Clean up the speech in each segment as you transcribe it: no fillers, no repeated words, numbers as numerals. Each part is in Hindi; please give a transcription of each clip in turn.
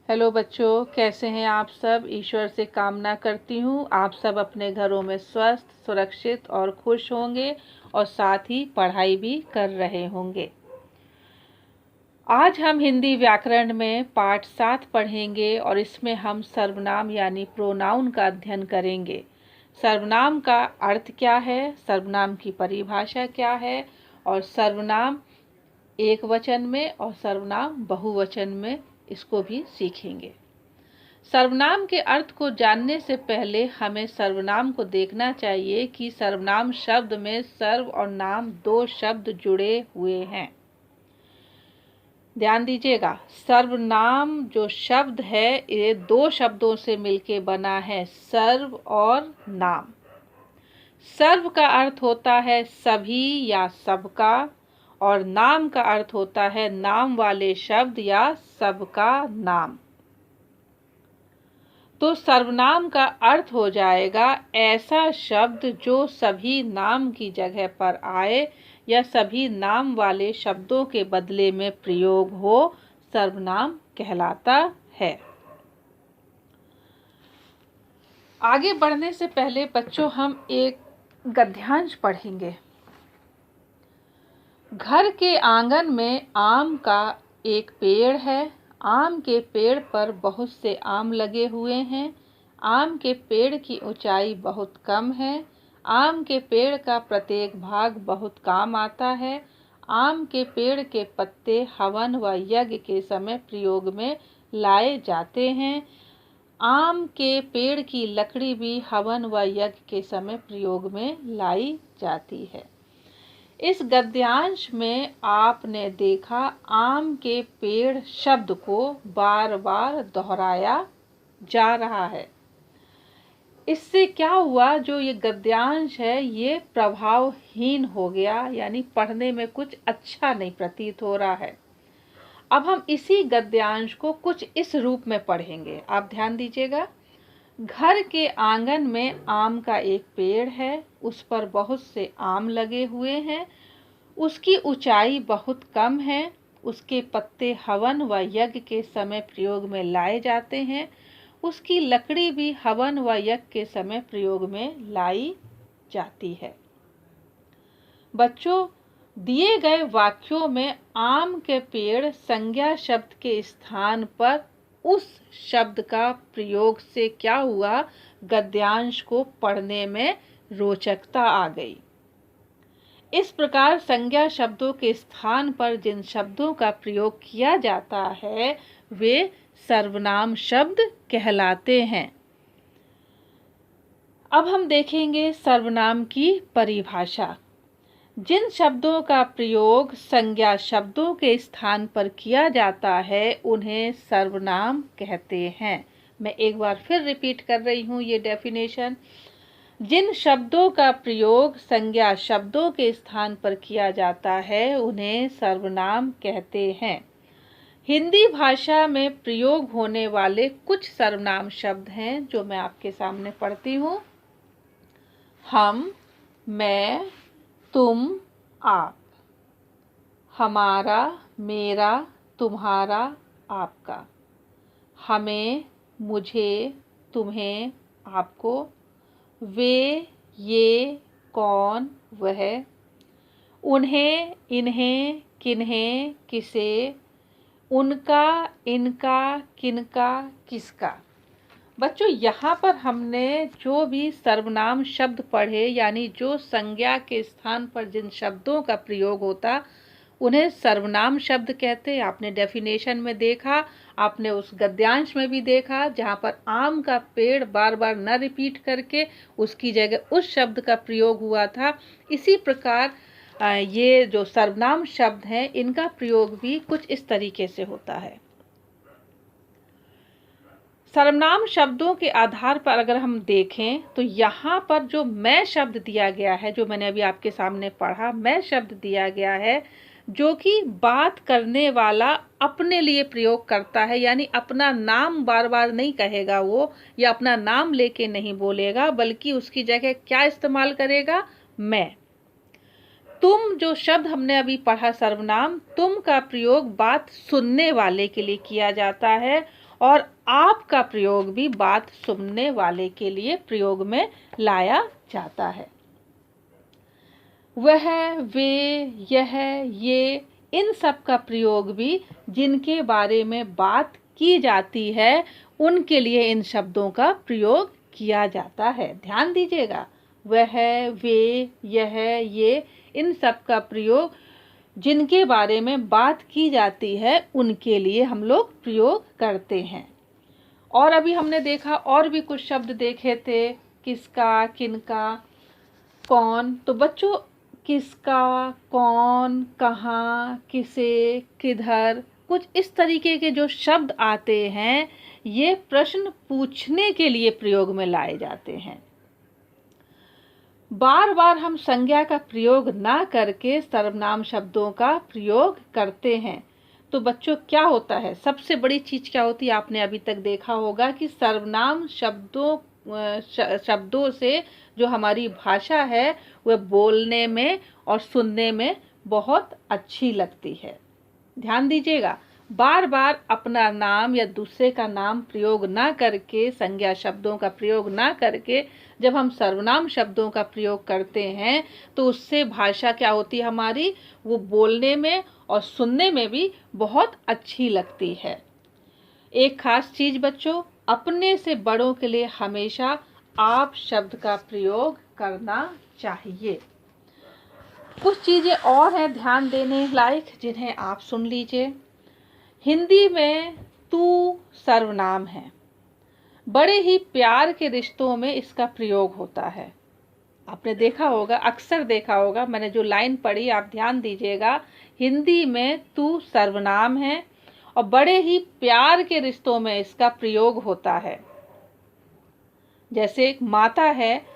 हेलो बच्चों, कैसे हैं आप सब। ईश्वर से कामना करती हूँ आप सब अपने घरों में स्वस्थ, सुरक्षित और खुश होंगे और साथ ही पढ़ाई भी कर रहे होंगे। आज हम हिंदी व्याकरण में पाठ 7 पढ़ेंगे और इसमें हम सर्वनाम यानी प्रोनाउन का अध्ययन करेंगे। सर्वनाम का अर्थ क्या है, सर्वनाम की परिभाषा क्या है और सर्वनाम एक वचन में और सर्वनाम बहुवचन में इसको भी सीखेंगे। सर्वनाम के अर्थ को जानने से पहले हमें सर्वनाम को देखना चाहिए कि सर्वनाम शब्द में सर्व और नाम दो शब्द जुड़े हुए हैं। ध्यान दीजिएगा, सर्वनाम जो शब्द है ये दो शब्दों से मिलके बना है, सर्व और नाम। सर्व का अर्थ होता है सभी या सबका और नाम का अर्थ होता है नाम वाले शब्द या सबका नाम। तो सर्वनाम का अर्थ हो जाएगा ऐसा शब्द जो सभी नाम की जगह पर आए या सभी नाम वाले शब्दों के बदले में प्रयोग हो, सर्वनाम कहलाता है। आगे बढ़ने से पहले बच्चों हम एक गद्यांश पढ़ेंगे। घर के आंगन में आम का एक पेड़ है। आम के पेड़ पर बहुत से आम लगे हुए हैं। आम के पेड़ की ऊंचाई बहुत कम है। आम के पेड़ का प्रत्येक भाग बहुत काम आता है। आम के पेड़ के पत्ते हवन व यज्ञ के समय प्रयोग में लाए जाते हैं। आम के पेड़ की लकड़ी भी हवन व यज्ञ के समय प्रयोग में लाई जाती है। इस गद्यांश में आपने देखा आम के पेड़ शब्द को बार बार दोहराया जा रहा है। इससे क्या हुआ, जो ये गद्यांश है ये प्रभावहीन हो गया, यानी पढ़ने में कुछ अच्छा नहीं प्रतीत हो रहा है। अब हम इसी गद्यांश को कुछ इस रूप में पढ़ेंगे। आप ध्यान दीजिएगा। घर के आंगन में आम का एक पेड़ है, उस पर बहुत से आम लगे हुए हैं। उसकी ऊंचाई बहुत कम है। उसके पत्ते हवन व यज्ञ के समय प्रयोग में लाए जाते हैं। उसकी लकड़ी भी हवन व यज्ञ के समय प्रयोग में लाई जाती है। बच्चों, दिए गए वाक्यों में आम के पेड़ संज्ञा शब्द के स्थान पर उस शब्द का प्रयोग से क्या हुआ, गद्यांश को पढ़ने में रोचकता आ गई। इस प्रकार संज्ञा शब्दों के स्थान पर जिन शब्दों का प्रयोग किया जाता है वे सर्वनाम शब्द कहलाते हैं। अब हम देखेंगे सर्वनाम की परिभाषा। जिन शब्दों का प्रयोग संज्ञा शब्दों के स्थान पर किया जाता है उन्हें सर्वनाम कहते हैं। मैं एक बार फिर रिपीट कर रही हूँ ये डेफिनेशन। जिन शब्दों का प्रयोग संज्ञा शब्दों के स्थान पर किया जाता है उन्हें सर्वनाम कहते हैं। हिंदी भाषा में प्रयोग होने वाले कुछ सर्वनाम शब्द हैं जो मैं आपके सामने पढ़ती हूँ। हम, मैं, तुम, आप। हमारा, मेरा, तुम्हारा, आपका। हमें, मुझे, तुम्हें, आपको। वे, ये, कौन, वह। उन्हें, इन्हें, किन्हें, किसे। उनका, इनका, किनका, किसका। बच्चों, यहाँ पर हमने जो भी सर्वनाम शब्द पढ़े, यानी जो संज्ञा के स्थान पर जिन शब्दों का प्रयोग होता उन्हें सर्वनाम शब्द कहते। आपने डेफिनेशन में देखा, आपने उस गद्यांश में भी देखा जहाँ पर आम का पेड़ बार बार न रिपीट करके उसकी जगह उस शब्द का प्रयोग हुआ था। इसी प्रकार ये जो सर्वनाम शब्द हैं इनका प्रयोग भी कुछ इस तरीके से होता है। सर्वनाम शब्दों के आधार पर अगर हम देखें तो यहाँ पर जो मैं शब्द दिया गया है, जो मैंने अभी आपके सामने पढ़ा, मैं शब्द दिया गया है जो कि बात करने वाला अपने लिए प्रयोग करता है, यानी अपना नाम बार बार नहीं कहेगा वो, या अपना नाम लेके नहीं बोलेगा, बल्कि उसकी जगह क्या इस्तेमाल करेगा, मैं। तुम जो शब्द हमने अभी पढ़ा सर्वनाम, तुम का प्रयोग बात सुनने वाले के लिए किया जाता है और आप का प्रयोग भी बात सुनने वाले के लिए प्रयोग में लाया जाता है। वह, वे, यह, ये, इन सब का प्रयोग भी जिनके बारे में बात की जाती है उनके लिए इन शब्दों का प्रयोग किया जाता है। ध्यान दीजिएगा, वह, वे, यह, ये, इन सब का प्रयोग जिनके बारे में बात की जाती है उनके लिए हम लोग प्रयोग करते हैं। और अभी हमने देखा और भी कुछ शब्द देखे थे, किसका, किनका, कौन। तो बच्चों, किसका, कौन, कहाँ, किसे, किधर, कुछ इस तरीके के जो शब्द आते हैं ये प्रश्न पूछने के लिए प्रयोग में लाए जाते हैं। बार बार हम संज्ञा का प्रयोग ना करके सर्वनाम शब्दों का प्रयोग करते हैं। तो बच्चों क्या होता है, सबसे बड़ी चीज क्या होती है, आपने अभी तक देखा होगा कि सर्वनाम शब्दों से जो हमारी भाषा है वह बोलने में और सुनने में बहुत अच्छी लगती है। ध्यान दीजिएगा, बार बार अपना नाम या दूसरे का नाम प्रयोग ना करके, संज्ञा शब्दों का प्रयोग ना करके जब हम सर्वनाम शब्दों का प्रयोग करते हैं तो उससे भाषा क्या होती है हमारी, वो बोलने में और सुनने में भी बहुत अच्छी लगती है। एक खास चीज बच्चों, अपने से बड़ों के लिए हमेशा आप शब्द का प्रयोग करना चाहिए। कुछ चीजें और हैं ध्यान देने लायक जिन्हें आप सुन लीजिए। हिंदी में तू सर्वनाम है, बड़े ही प्यार के रिश्तों में इसका प्रयोग होता है। आपने देखा होगा, अक्सर देखा होगा, मैंने जो लाइन पढ़ी आप ध्यान दीजिएगा, हिंदी में तू सर्वनाम है और बड़े ही प्यार के रिश्तों में इसका प्रयोग होता है। जैसे एक माता है,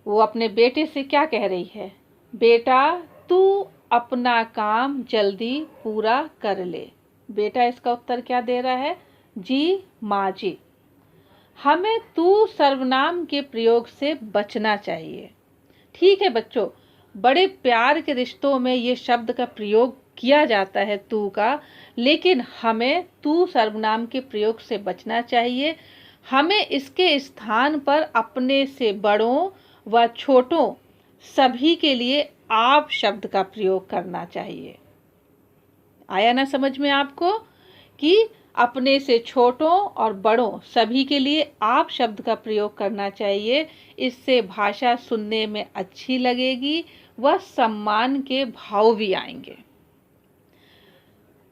वो अपने बेटे से क्या कह रही है, बेटा तू अपना काम जल्दी पूरा कर ले। बेटा इसका उत्तर क्या दे रहा है, जी माँ जी। हमें तू सर्वनाम के प्रयोग से बचना चाहिए। ठीक है बच्चों, बड़े प्यार के रिश्तों में ये शब्द का प्रयोग किया जाता है तू का, लेकिन हमें तू सर्वनाम के प्रयोग से बचना चाहिए। हमें इसके स्थान पर अपने से बड़ों व छोटों सभी के लिए आप शब्द का प्रयोग करना चाहिए। आया ना समझ में आपको कि अपने से छोटों और बड़ों सभी के लिए आप शब्द का प्रयोग करना चाहिए। इससे भाषा सुनने में अच्छी लगेगी व सम्मान के भाव भी आएंगे।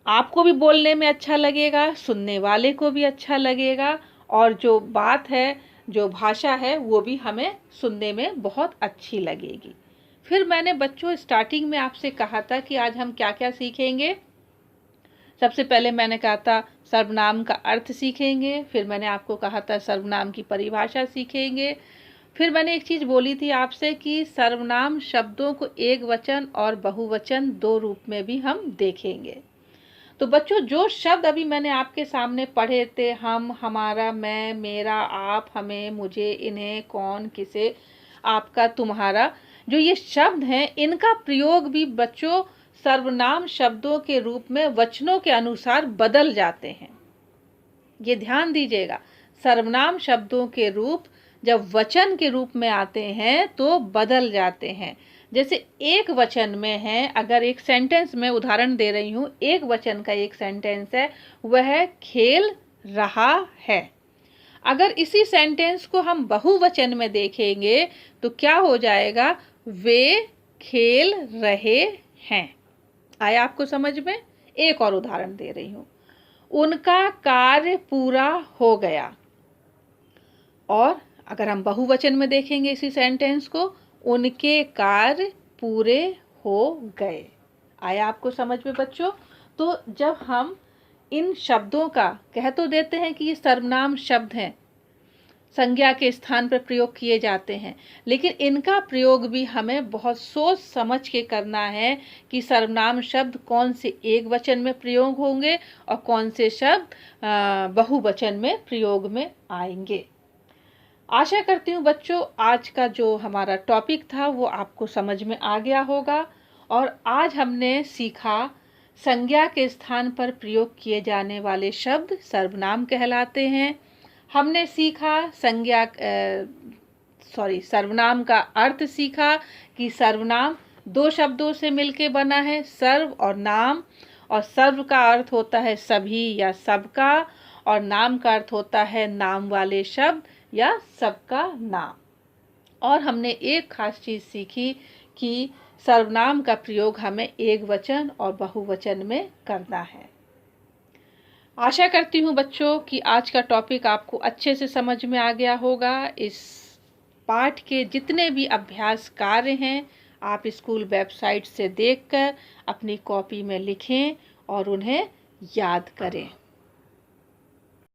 आपको भी बोलने में अच्छा लगेगा, सुनने वाले को भी अच्छा लगेगा, और जो बात है, जो भाषा है, वो भी हमें सुनने में बहुत अच्छी लगेगी। फिर मैंने बच्चों स्टार्टिंग में आपसे कहा था कि आज हम क्या क्या सीखेंगे। सबसे पहले मैंने कहा था सर्वनाम का अर्थ सीखेंगे, फिर मैंने आपको कहा था सर्वनाम की परिभाषा सीखेंगे, फिर मैंने एक चीज़ बोली थी आपसे कि सर्वनाम शब्दों को एक वचन और बहुवचन दो रूप में भी हम देखेंगे। तो बच्चों, जो शब्द अभी मैंने आपके सामने पढ़े थे, हम, हमारा, मैं, मेरा, आप, हमें, मुझे, इन्हें, कौन, किसे, आपका, तुम्हारा, जो ये शब्द हैं, इनका प्रयोग भी बच्चों सर्वनाम शब्दों के रूप में वचनों के अनुसार बदल जाते हैं। ये ध्यान दीजिएगा, सर्वनाम शब्दों के रूप जब वचन के रूप में आते हैं तो बदल जाते हैं। जैसे एक वचन में है, अगर एक सेंटेंस में उदाहरण दे रही हूँ, एक वचन का एक सेंटेंस है, वह खेल रहा है। अगर इसी सेंटेंस को हम बहुवचन में देखेंगे तो क्या हो जाएगा, वे खेल रहे हैं। आया आपको समझ में? एक और उदाहरण दे रही हूँ, उनका कार्य पूरा हो गया। और अगर हम बहुवचन में देखेंगे इसी सेंटेंस को, उनके कार्य पूरे हो गए। आया आपको समझ में बच्चों? तो जब हम इन शब्दों का कह तो देते हैं कि ये सर्वनाम शब्द हैं, संज्ञा के स्थान पर प्रयोग किए जाते हैं, लेकिन इनका प्रयोग भी हमें बहुत सोच समझ के करना है कि सर्वनाम शब्द कौन से एक वचन में प्रयोग होंगे और कौन से शब्द बहुवचन में प्रयोग में आएंगे। आशा करती हूँ बच्चों, आज का जो हमारा टॉपिक था वो आपको समझ में आ गया होगा। और आज हमने सीखा संज्ञा के स्थान पर प्रयोग किए जाने वाले शब्द सर्वनाम कहलाते हैं। हमने सीखा सर्वनाम का अर्थ सीखा कि सर्वनाम दो शब्दों से मिलके बना है, सर्व और नाम। और सर्व का अर्थ होता है सभी या सबका, और नाम का अर्थ होता है नाम वाले शब्द या सबका नाम। और हमने एक खास चीज़ सीखी कि सर्वनाम का प्रयोग हमें एकवचन और बहुवचन में करना है। आशा करती हूँ बच्चों कि आज का टॉपिक आपको अच्छे से समझ में आ गया होगा। इस पाठ के जितने भी अभ्यास कार्य हैं आप स्कूल वेबसाइट से देखकर अपनी कॉपी में लिखें और उन्हें याद करें।